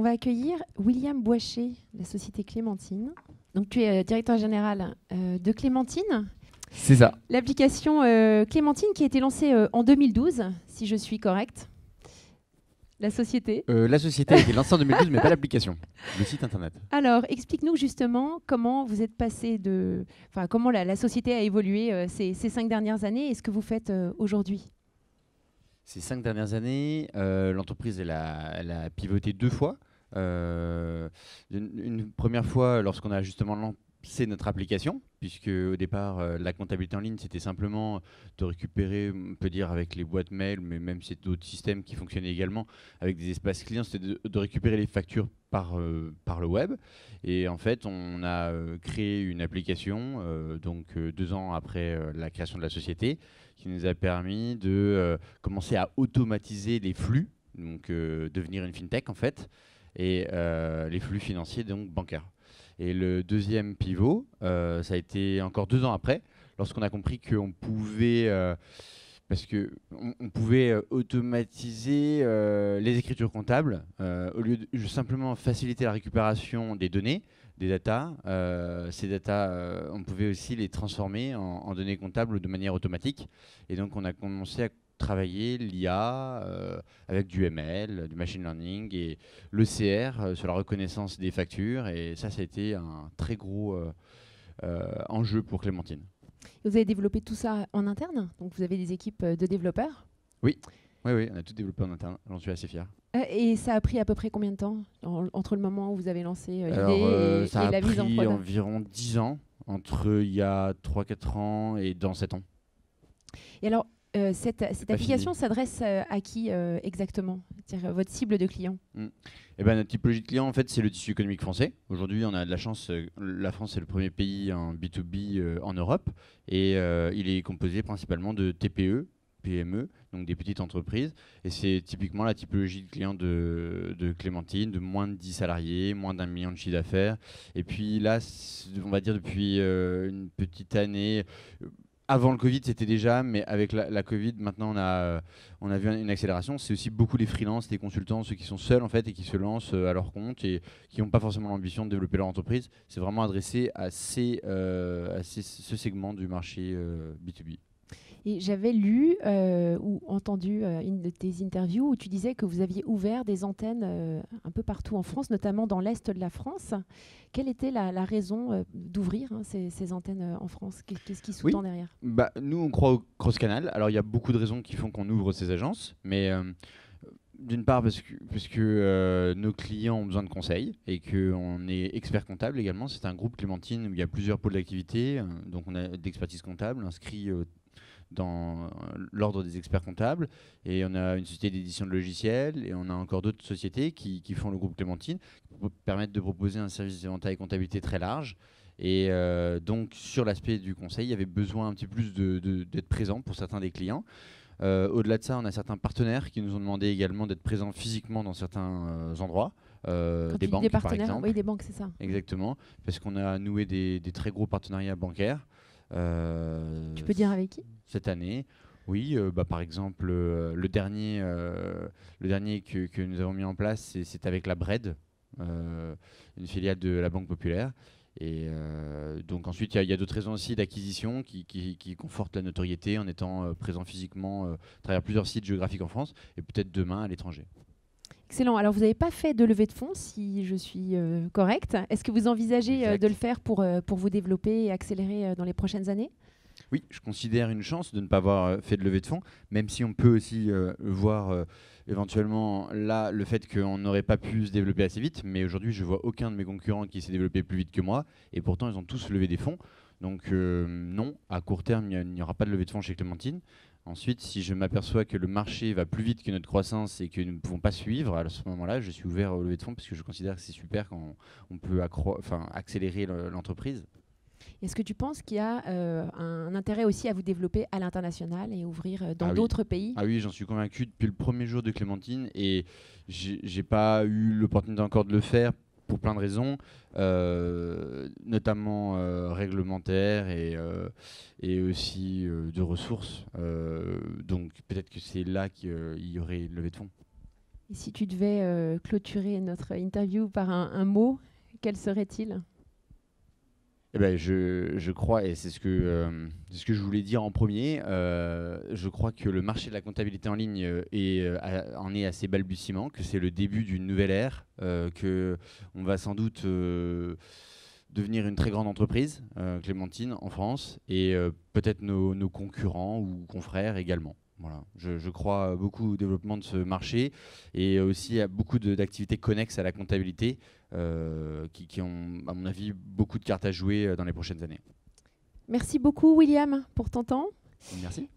va accueillir William Boichet, de la société Clémentine. Donc, tu es directeur général de Clémentine. C'est ça. L'application Clémentine qui a été lancée en 2012, si je suis correcte. La société. La société a été lancée en 2012, mais pas l'application, le site internet. Alors, explique-nous justement comment vous êtes passé de... Enfin, comment la société a évolué ces 5 dernières années et ce que vous faites aujourd'hui. Ces 5 dernières années, l'entreprise elle a pivoté 2 fois. Une première fois lorsqu'on a justement lancé notre application, puisque au départ la comptabilité en ligne c'était simplement de récupérer, on peut dire avec les boîtes mail, mais même c'est d'autres systèmes qui fonctionnaient également avec des espaces clients, c'était de récupérer les factures par le web. Et en fait on a créé une application donc 2 ans après la création de la société, qui nous a permis de commencer à automatiser les flux, donc devenir une fintech en fait, et les flux financiers donc bancaires. Et le deuxième pivot, ça a été encore 2 ans après, lorsqu'on a compris qu'on pouvait, on pouvait automatiser les écritures comptables au lieu de simplement faciliter la récupération des données, des datas. Ces datas, on pouvait aussi les transformer en données comptables de manière automatique. Et donc, on a commencé à travailler l'IA avec du ML, du machine learning et l'ECR sur la reconnaissance des factures. Et ça a été un très gros enjeu pour Clémentine. Vous avez développé tout ça en interne, donc vous avez des équipes de développeurs. Oui, on a tout développé en interne, j'en suis assez fier. Et ça a pris à peu près combien de temps entre le moment où vous avez lancé l'idée et la mise en prod? Ça a pris environ 10 ans, entre il y a 3-4 ans et dans 7 ans. Et alors, cette application s'adresse à qui exactement? C'est-à-dire votre cible de clients? Notre typologie de client, en fait, c'est le tissu économique français. Aujourd'hui, on a de la chance. La France est le premier pays en B2B en Europe. Et il est composé principalement de TPE, PME, donc des petites entreprises. Et c'est typiquement la typologie de clients de Clémentine, de moins de 10 salariés, moins d'1 million de chiffre d'affaires. Et puis là, on va dire depuis une petite année... Avant le Covid, c'était déjà, mais avec la Covid, maintenant, on a vu une accélération. C'est aussi beaucoup les freelances, les consultants, ceux qui sont seuls en fait et qui se lancent à leur compte et qui n'ont pas forcément l'ambition de développer leur entreprise. C'est vraiment adressé à ce segment du marché B2B. Et j'avais lu ou entendu une de tes interviews où tu disais que vous aviez ouvert des antennes un peu partout en France, notamment dans l'Est de la France. Quelle était la raison d'ouvrir ces antennes en France? Qu'est-ce qui sous-tend derrière? Nous, on croit au cross-canal. Alors, il y a beaucoup de raisons qui font qu'on ouvre ces agences, mais d'une part parce que nos clients ont besoin de conseils et qu'on est expert comptable également. C'est un groupe Clémentine où il y a plusieurs pôles d'activité, donc on a d'expertise comptable inscrit dans l'ordre des experts comptables, et on a une société d'édition de logiciels, et on a encore d'autres sociétés qui font le groupe Clémentine, qui permettent de proposer un service d'éventail et comptabilité très large. Et donc sur l'aspect du conseil, il y avait besoin un petit peu plus d'être présent pour certains des clients. Au-delà de ça, on a certains partenaires qui nous ont demandé également d'être présents physiquement dans certains endroits. Des banques, par exemple. Oui, des banques, c'est ça. Exactement, parce qu'on a noué des très gros partenariats bancaires. Tu peux dire avec qui? Cette année, oui, par exemple, le dernier que nous avons mis en place, c'est avec la BRED, une filiale de la Banque Populaire. Et donc ensuite, il y a d'autres raisons aussi d'acquisition qui confortent la notoriété en étant présent physiquement à travers plusieurs sites géographiques en France et peut-être demain à l'étranger. Excellent. Alors, vous n'avez pas fait de levée de fonds, si je suis correcte. Est-ce que vous envisagez de le faire pour vous développer et accélérer dans les prochaines années? Oui, je considère une chance de ne pas avoir fait de levée de fonds, même si on peut aussi voir éventuellement là le fait qu'on n'aurait pas pu se développer assez vite. Mais aujourd'hui, je vois aucun de mes concurrents qui s'est développé plus vite que moi, et pourtant ils ont tous levé des fonds. Donc non, à court terme, il n'y aura pas de levée de fonds chez Clémentine. Ensuite, si je m'aperçois que le marché va plus vite que notre croissance et que nous ne pouvons pas suivre, à ce moment-là, je suis ouvert aux levées de fonds parce que je considère que c'est super quand on peut accélérer l'entreprise. Est-ce que tu penses qu'il y a un intérêt aussi à vous développer à l'international et ouvrir dans d'autres pays? Ah oui, j'en suis convaincu depuis le premier jour de Clémentine, et j'ai pas eu l'opportunité encore de le faire pour plein de raisons, notamment réglementaires et aussi de ressources. Donc peut-être que c'est là qu'il y aurait une levée de fonds. Et si tu devais clôturer notre interview par un mot, quel serait-il? Eh ben, je crois, et c'est ce que je voulais dire en premier, je crois que le marché de la comptabilité en ligne en est à ses balbutiements, que c'est le début d'une nouvelle ère, qu'on va sans doute devenir une très grande entreprise, Clémentine, en France, et peut-être nos concurrents ou confrères également. Voilà. Je crois beaucoup au développement de ce marché et aussi à beaucoup d'activités connexes à la comptabilité qui ont, à mon avis, beaucoup de cartes à jouer dans les prochaines années. Merci beaucoup, William, pour ton temps. Merci.